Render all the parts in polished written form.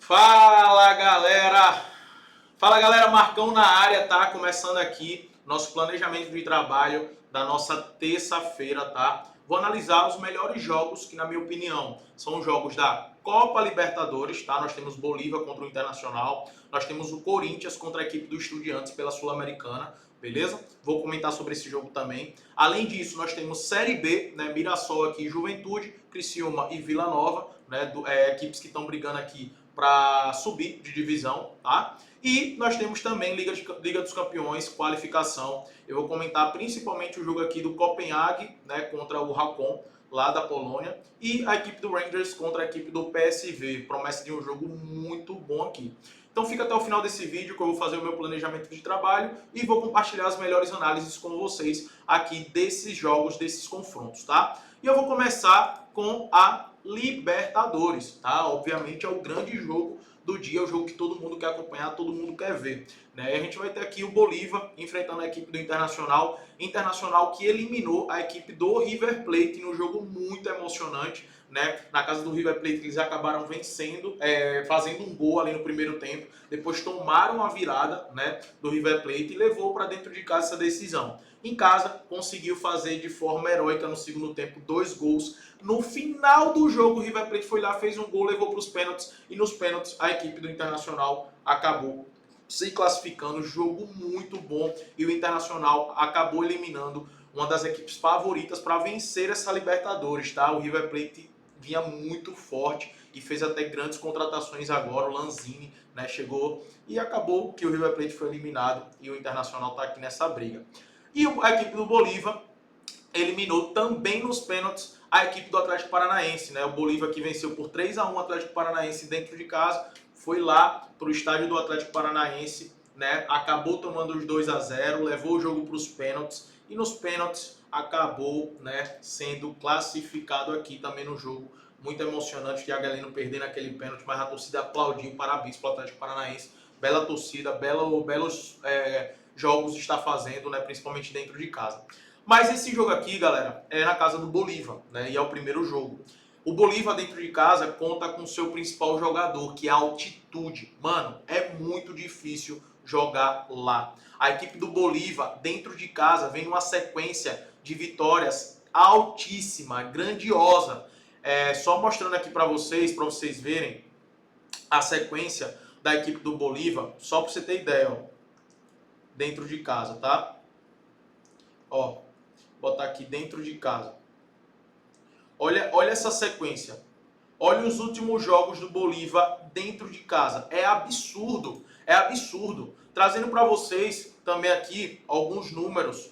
Fala galera! Fala galera, Marcão na área, tá? Começando aqui nosso planejamento de trabalho da nossa terça-feira, tá? Vou analisar os melhores jogos que, na minha opinião, são os jogos da Copa Libertadores, tá? Nós temos Bolívar contra o Internacional, nós temos o Corinthians contra a equipe do Estudiantes pela Sul-Americana, beleza? Vou comentar sobre esse jogo também. Além disso, nós temos Série B, né? Mirassol aqui, Juventude, Criciúma e Vila Nova, né? Equipes que estão brigando aqui para subir de divisão, tá? E nós temos também Liga dos Campeões, qualificação. Eu vou comentar principalmente o jogo aqui do Copenhague, né, contra o Racon, lá da Polônia, e a equipe do Rangers contra a equipe do PSV. Promessa de um jogo muito bom aqui. Então fica até o final desse vídeo que eu vou fazer o meu planejamento de trabalho e vou compartilhar as melhores análises com vocês aqui desses jogos, desses confrontos, tá? E eu vou começar com a Libertadores, tá? Obviamente é o grande jogo do dia, é o jogo que todo mundo quer acompanhar, todo mundo quer ver, né? E a gente vai ter aqui o Bolívar enfrentando a equipe do Internacional, Internacional que eliminou a equipe do River Plate num jogo muito emocionante, né? Na casa do River Plate eles acabaram vencendo, fazendo um gol ali no primeiro tempo, depois tomaram a virada, né, do River Plate e levou para dentro de casa essa decisão. Em casa, conseguiu fazer de forma heróica no segundo tempo 2 gols. No final do jogo, o River Plate foi lá, fez um gol, levou para os pênaltis. E nos pênaltis, a equipe do Internacional acabou se classificando. Jogo muito bom. E o Internacional acabou eliminando uma das equipes favoritas para vencer essa Libertadores, tá? O River Plate vinha muito forte e fez até grandes contratações agora. O Lanzini, né, chegou e acabou que o River Plate foi eliminado e o Internacional está aqui nessa briga. E a equipe do Bolívar eliminou também nos pênaltis a equipe do Atlético Paranaense, né? O Bolívar que venceu por 3-1 o Atlético Paranaense dentro de casa, foi lá para o estádio do Atlético Paranaense, né? Acabou tomando os 2-0, levou o jogo para os pênaltis e nos pênaltis acabou, né, sendo classificado aqui também no jogo. Muito emocionante que a Galeno perdendo aquele pênalti, mas a torcida aplaudiu, parabéns para o Atlético Paranaense. Bela torcida, belos jogos está fazendo, né, principalmente dentro de casa. Mas esse jogo aqui, galera, é na casa do Bolívar, né, e é o primeiro jogo. O Bolívar dentro de casa conta com o seu principal jogador, que é a altitude. Mano, é muito difícil jogar lá. A equipe do Bolívar dentro de casa vem numa sequência de vitórias altíssima, grandiosa. Só mostrando aqui para vocês verem a sequência da equipe do Bolívar, só para você ter ideia, ó, dentro de casa, tá? Ó, botar aqui dentro de casa. Olha essa sequência. Olha os últimos jogos do Bolívar dentro de casa. É absurdo, é absurdo. Trazendo para vocês também aqui alguns números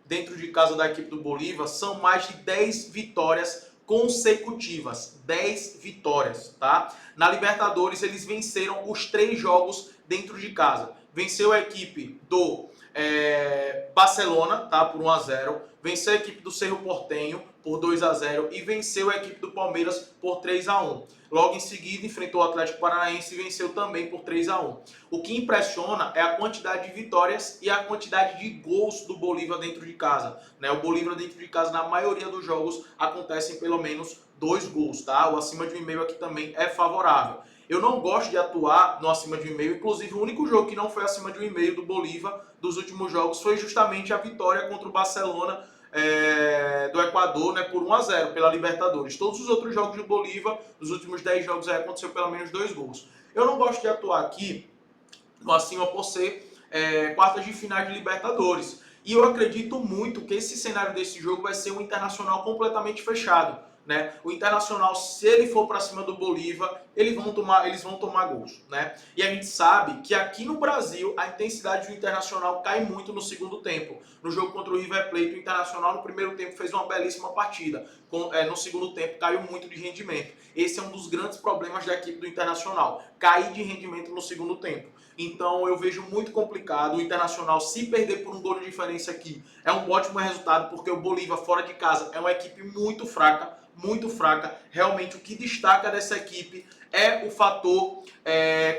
dentro de casa da equipe do Bolívar, são mais de 10 vitórias consecutivas. 10 vitórias, tá? Na Libertadores eles venceram os 3 jogos dentro de casa. Venceu a equipe do Barcelona, tá, por 1-0, venceu a equipe do Cerro Porteño por 2-0 e venceu a equipe do Palmeiras por 3-1. Logo em seguida enfrentou o Atlético Paranaense e venceu também por 3-1. O que impressiona é a quantidade de vitórias e a quantidade de gols do Bolívar dentro de casa, né? O Bolívar dentro de casa, na maioria dos jogos, acontecem pelo menos 2 gols, tá? O acima de 1,5 aqui também é favorável. Eu não gosto de atuar no acima de 1,5, inclusive o único jogo que não foi acima de 1,5 do Bolívar dos últimos jogos foi justamente a vitória contra o Barcelona do Equador, né, por 1-0 pela Libertadores. Todos os outros jogos do Bolívar, nos últimos 10 jogos, aconteceu pelo menos 2 gols. Eu não gosto de atuar aqui no acima por ser quartas de finais de Libertadores. E eu acredito muito que esse cenário desse jogo vai ser um Internacional completamente fechado, né? O Internacional, se ele for para cima do Bolívar, eles vão tomar gols, né? E a gente sabe que aqui no Brasil a intensidade do Internacional cai muito no segundo tempo. No jogo contra o River Plate, o Internacional no primeiro tempo fez uma belíssima partida. No segundo tempo caiu muito de rendimento. Esse é um dos grandes problemas da equipe do Internacional, cair de rendimento no segundo tempo. Então eu vejo muito complicado o Internacional, se perder por um gol de diferença aqui, é um ótimo resultado, porque o Bolívar fora de casa é uma equipe muito fraca. Realmente o que destaca dessa equipe é o fator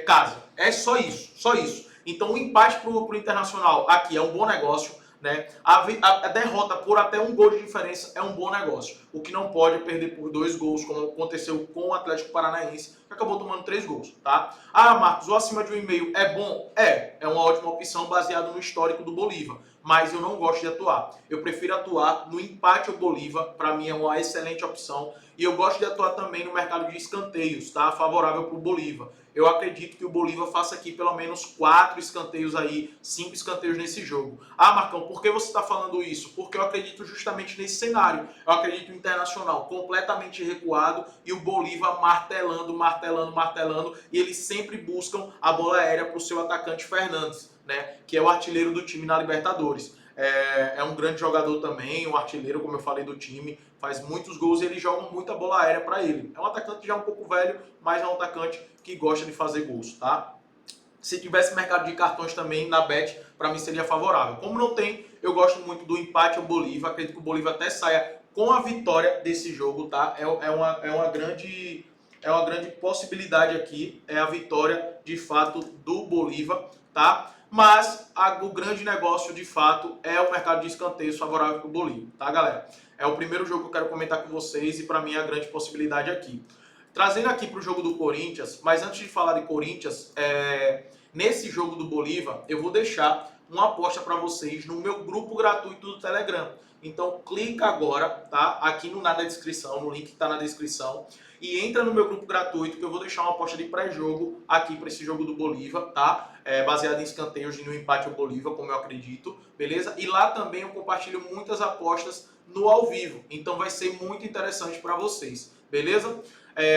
casa. É só isso. Então o empate para o Internacional aqui é um bom negócio. né? A derrota por até um gol de diferença é um bom negócio. O que não pode é perder por 2 gols, como aconteceu com o Atlético Paranaense, que acabou tomando 3 gols, tá? Ah, Marcos, o acima de 1,5 é bom? É uma ótima opção baseado no histórico do Bolívar, mas eu não gosto de atuar. Eu prefiro atuar no empate ao Bolívar, para mim é uma excelente opção, e eu gosto de atuar também no mercado de escanteios, tá? Favorável para o Bolívar. Eu acredito que o Bolívar faça aqui pelo menos 4 escanteios aí, 5 escanteios nesse jogo. Ah, Marcão, por que você está falando isso? Porque eu acredito justamente nesse cenário. Eu acredito no Internacional completamente recuado e o Bolívar martelando, martelando, martelando, e eles sempre buscam a bola aérea para o seu atacante Fernandes, né? Que é o artilheiro do time na Libertadores. É um grande jogador também, um artilheiro, como eu falei, do time, faz muitos gols e eles jogam muita bola aérea para ele. É um atacante já um pouco velho, mas é um atacante que gosta de fazer gols, tá? Se tivesse mercado de cartões também na Bet, para mim seria favorável. Como não tem, eu gosto muito do empate ao Bolívar, acredito que o Bolívar até saia com a vitória desse jogo, tá? É uma grande possibilidade aqui, é a vitória de fato do Bolívar, tá? Mas o grande negócio de fato é o mercado de escanteios favorável para o Bolívar, tá, galera? É o primeiro jogo que eu quero comentar com vocês e para mim é a grande possibilidade aqui. Trazendo aqui para o jogo do Corinthians, mas antes de falar de Corinthians, nesse jogo do Bolívar, eu vou deixar uma aposta para vocês no meu grupo gratuito do Telegram. Então clica agora, tá? Aqui na descrição, no link que está na descrição, e entra no meu grupo gratuito que eu vou deixar uma aposta de pré-jogo aqui para esse jogo do Bolívar, tá? Baseado em escanteios e no empate ao Bolívar, como eu acredito, beleza? E lá também eu compartilho muitas apostas no ao vivo, então vai ser muito interessante para vocês, beleza?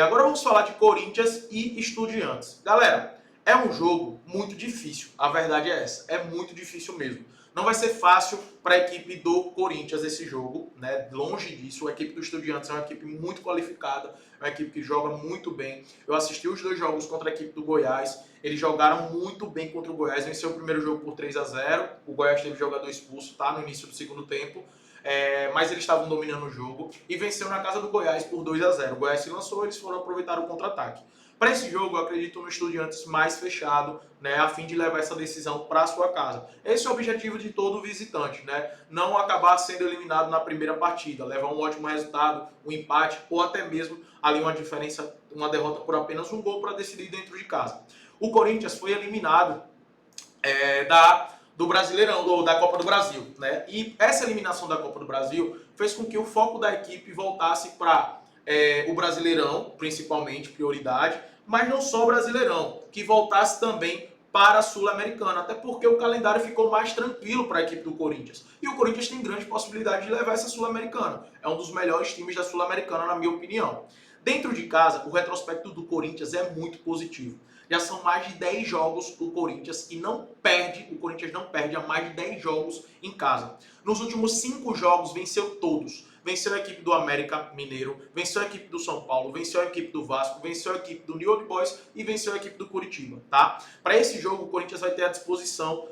Agora vamos falar de Corinthians e Estudiantes. Galera, é um jogo muito difícil, a verdade é essa, é muito difícil mesmo. Não vai ser fácil para a equipe do Corinthians esse jogo, né? Longe disso, a equipe do Estudiantes é uma equipe muito qualificada, é uma equipe que joga muito bem. Eu assisti os 2 jogos contra a equipe do Goiás, eles jogaram muito bem contra o Goiás, venceu o primeiro jogo por 3-0, o Goiás teve jogador expulso, tá? No início do segundo tempo. Mas eles estavam dominando o jogo e venceu na casa do Goiás por 2-0. O Goiás se lançou, eles foram aproveitar o contra-ataque. Para esse jogo, eu acredito no Estudiantes mais fechado, né, a fim de levar essa decisão para sua casa. Esse é o objetivo de todo visitante, né? Não acabar sendo eliminado na primeira partida, levar um ótimo resultado, um empate ou até mesmo ali uma diferença, uma derrota por apenas um gol para decidir dentro de casa. O Corinthians foi eliminado do Brasileirão, ou da Copa do Brasil, né? E essa eliminação da Copa do Brasil fez com que o foco da equipe voltasse para o Brasileirão, principalmente, prioridade, mas não só o Brasileirão, que voltasse também para a Sul-Americana, até porque o calendário ficou mais tranquilo para a equipe do Corinthians. E o Corinthians tem grande possibilidade de levar essa Sul-Americana. É um dos melhores times da Sul-Americana, na minha opinião. Dentro de casa, o retrospecto do Corinthians é muito positivo. Já são mais de 10 jogos do Corinthians e o Corinthians não perde há mais de 10 jogos em casa. Nos últimos 5 jogos venceu todos. Venceu a equipe do América Mineiro, venceu a equipe do São Paulo, venceu a equipe do Vasco, venceu a equipe do New Old Boys e venceu a equipe do Curitiba, tá? Para esse jogo, o Corinthians vai ter à disposição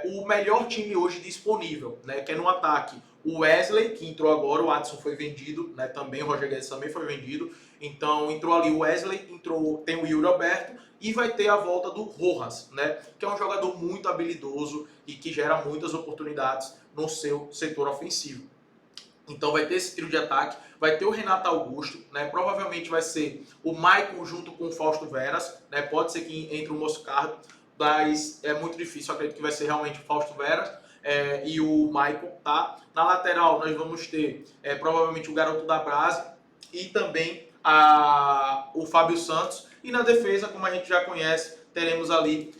o melhor time hoje disponível, né? Que é no ataque. O Wesley, que entrou agora, o Adson foi vendido, né? Também o Roger Guedes também foi vendido. Então entrou ali o Wesley, tem o Yuri Alberto e vai ter a volta do Rojas, né? Que é um jogador muito habilidoso e que gera muitas oportunidades no seu setor ofensivo. Então vai ter esse trio de ataque, vai ter o Renato Augusto, né? Provavelmente vai ser o Maicon junto com o Fausto Veras, né? Pode ser que entre o Moscardo, mas é muito difícil, acredito que vai ser realmente o Fausto Veras e o Maicon, tá? Na lateral nós vamos ter provavelmente o garoto da Brase e também o Fábio Santos. E na defesa, como a gente já conhece, teremos ali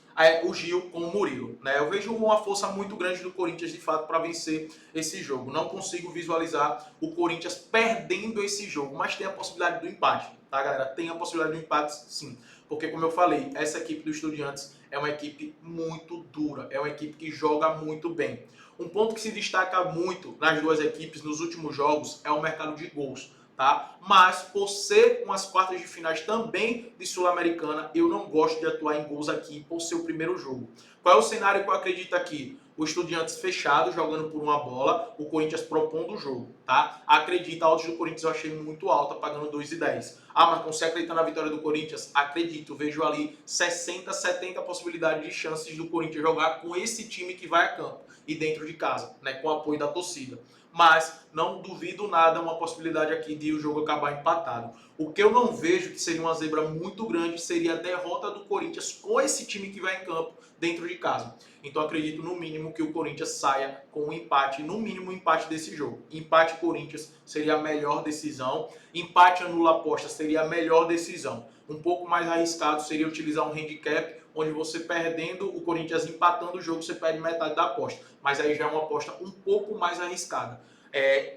o Gil com o Murilo, né? Eu vejo uma força muito grande do Corinthians, de fato, para vencer esse jogo. Não consigo visualizar o Corinthians perdendo esse jogo, mas tem a possibilidade do empate, tá, galera? Tem a possibilidade do empate, sim. Porque, como eu falei, essa equipe do Estudiantes é uma equipe muito dura, é uma equipe que joga muito bem. Um ponto que se destaca muito nas duas equipes nos últimos jogos é o mercado de gols. Tá? Mas por ser umas quartas de finais também de Sul-Americana, eu não gosto de atuar em gols aqui por ser o primeiro jogo. Qual é o cenário que eu acredito aqui? O Estudiantes fechado, jogando por uma bola, o Corinthians propondo o jogo, tá? Acredita, a odds do Corinthians eu achei muito alta, pagando 2,10. Ah, Marcon, você acredita na vitória do Corinthians? Acredito, vejo ali 60, 70 possibilidades de chances do Corinthians jogar com esse time que vai a campo e dentro de casa, né, com o apoio da torcida. Mas não duvido nada uma possibilidade aqui de o jogo acabar empatado. O que eu não vejo que seria uma zebra muito grande seria a derrota do Corinthians com esse time que vai em campo dentro de casa. Então acredito no mínimo que o Corinthians saia com um empate, no mínimo um empate desse jogo. Empate Corinthians seria a melhor decisão, empate anula aposta seria a melhor decisão. Um pouco mais arriscado seria utilizar um handicap, onde você perdendo, o Corinthians empatando o jogo, você perde metade da aposta. Mas aí já é uma aposta um pouco mais arriscada.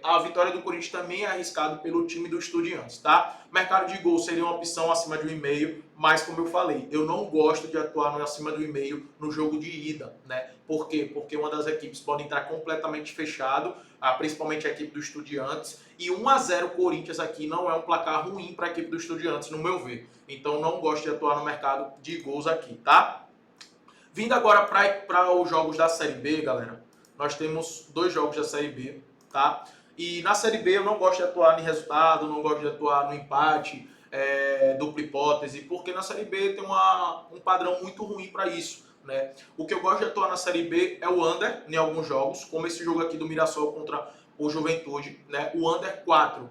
A vitória do Corinthians também é arriscado pelo time do Estudiantes, tá? Mercado de gol seria uma opção acima de 1,5, mas como eu falei, eu não gosto de atuar no acima do 1,5 no jogo de ida, né? Por quê? Porque uma das equipes pode entrar completamente fechado, principalmente a equipe do Estudiantes, e 1-0 Corinthians aqui não é um placar ruim para a equipe do Estudiantes, no meu ver. Então não gosto de atuar no mercado de gols aqui, tá? Vindo agora para os jogos da Série B, galera, nós temos 2 jogos da Série B, tá? E na Série B eu não gosto de atuar em resultado, não gosto de atuar no empate, dupla hipótese, porque na Série B tem um padrão muito ruim para isso, né? O que eu gosto de atuar na Série B é o under em alguns jogos, como esse jogo aqui do Mirassol contra o Juventude, né? O under 4,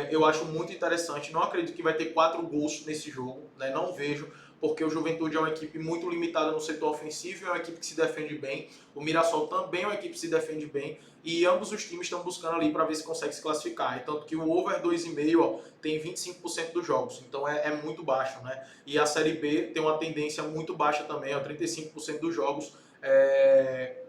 eu acho muito interessante, não acredito que vai ter 4 gols nesse jogo, né? Não vejo, porque o Juventude é uma equipe muito limitada no setor ofensivo, é uma equipe que se defende bem, o Mirassol também é uma equipe que se defende bem, e ambos os times estão buscando ali para ver se consegue se classificar. E tanto que o over 2,5 tem 25% dos jogos, então é muito baixo, né? E a Série B tem uma tendência muito baixa também, 35% dos jogos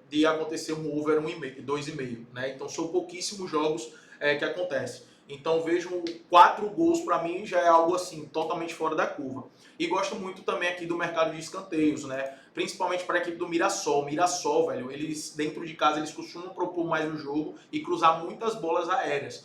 de acontecer um over 2,5, né? Então são pouquíssimos jogos que acontecem. Então vejo 4 gols para mim já é algo assim, totalmente fora da curva. E gosto muito também aqui do mercado de escanteios, né? Principalmente para a equipe do Mirassol. Mirassol, velho, eles dentro de casa eles costumam propor mais o jogo e cruzar muitas bolas aéreas.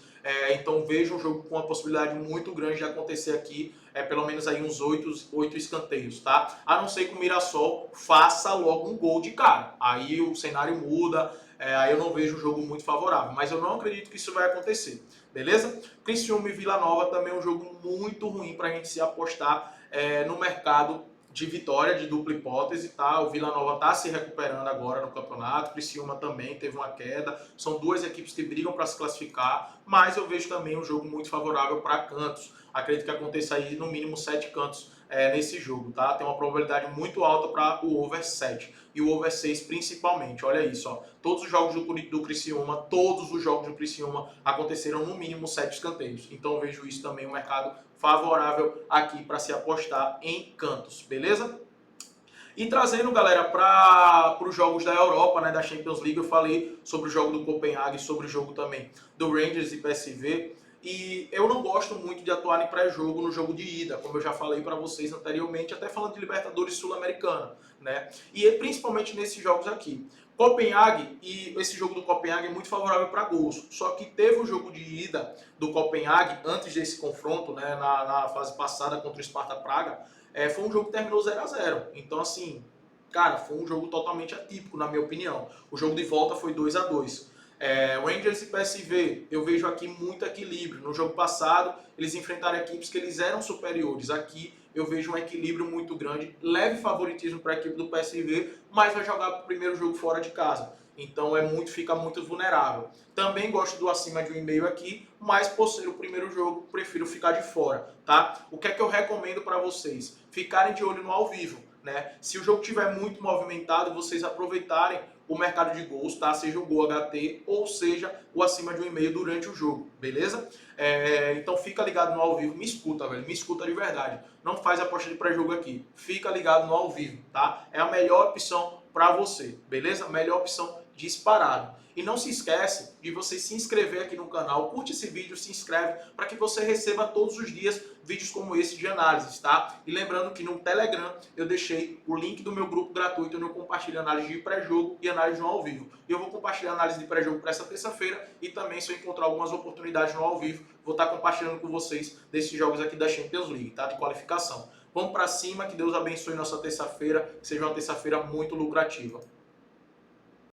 Então vejo um jogo com uma possibilidade muito grande de acontecer aqui, pelo menos aí uns 8 escanteios, tá? A não ser que o Mirassol faça logo um gol de cara. Aí o cenário muda, aí eu não vejo um jogo muito favorável. Mas eu não acredito que isso vai acontecer, beleza? Criciúma e Vila Nova também é um jogo muito ruim para a gente se apostar no mercado de vitória, de dupla hipótese, tá? O Vila Nova está se recuperando agora no campeonato, o Criciúma também teve uma queda, são 2 equipes que brigam para se classificar, mas eu vejo também um jogo muito favorável para cantos. Acredito que aconteça aí no mínimo 7 cantos nesse jogo, tá? Tem uma probabilidade muito alta para o over 7 e o over 6 principalmente. Olha isso, ó. Todos os jogos do Criciúma, todos os jogos do Criciúma aconteceram no mínimo 7 escanteios. Então eu vejo isso também um mercado favorável aqui para se apostar em cantos, beleza? E trazendo, galera, para os jogos da Europa, né, da Champions League, eu falei sobre o jogo do Copenhague, sobre o jogo também do Rangers e PSV. E eu não gosto muito de atuar em pré-jogo no jogo de ida, como eu já falei para vocês anteriormente, até falando de Libertadores Sul-Americana, né? E principalmente nesses jogos aqui. Copenhague, e esse jogo do Copenhague é muito favorável para gols. Só que teve um jogo de ida do Copenhague, antes desse confronto, né, na fase passada contra o Sparta Praga, foi um jogo que terminou 0-0. Então, assim, cara, foi um jogo totalmente atípico, na minha opinião. O jogo de volta foi 2-2. Rangers e PSV, eu vejo aqui muito equilíbrio. No jogo passado, eles enfrentaram equipes que eles eram superiores. Aqui, eu vejo um equilíbrio muito grande. Leve favoritismo para a equipe do PSV, mas vai jogar o primeiro jogo fora de casa. Então fica muito vulnerável. Também gosto do acima de 1,5 aqui, mas por ser o primeiro jogo, prefiro ficar de fora, tá? O que é que eu recomendo para vocês? Ficarem de olho no ao vivo, né? Se o jogo estiver muito movimentado, vocês aproveitarem o mercado de gols, tá? Seja o gol HT ou seja o acima de 1,5 durante o jogo, beleza? Então fica ligado no ao vivo, me escuta, velho, me escuta de verdade. Não faz aposta de pré-jogo aqui, fica ligado no ao vivo, tá? É a melhor opção para você, beleza? Melhor opção disparado. E não se esquece de você se inscrever aqui no canal, curte esse vídeo, se inscreve para que você receba todos os dias vídeos como esse de análises, tá? E lembrando que no Telegram eu deixei o link do meu grupo gratuito onde eu compartilho análise de pré-jogo e análise no ao vivo. E eu vou compartilhar análise de pré-jogo para essa terça-feira e também, se eu encontrar algumas oportunidades no ao vivo, vou estar compartilhando com vocês desses jogos aqui da Champions League, tá? De qualificação. Vamos para cima, que Deus abençoe nossa terça-feira, que seja uma terça-feira muito lucrativa.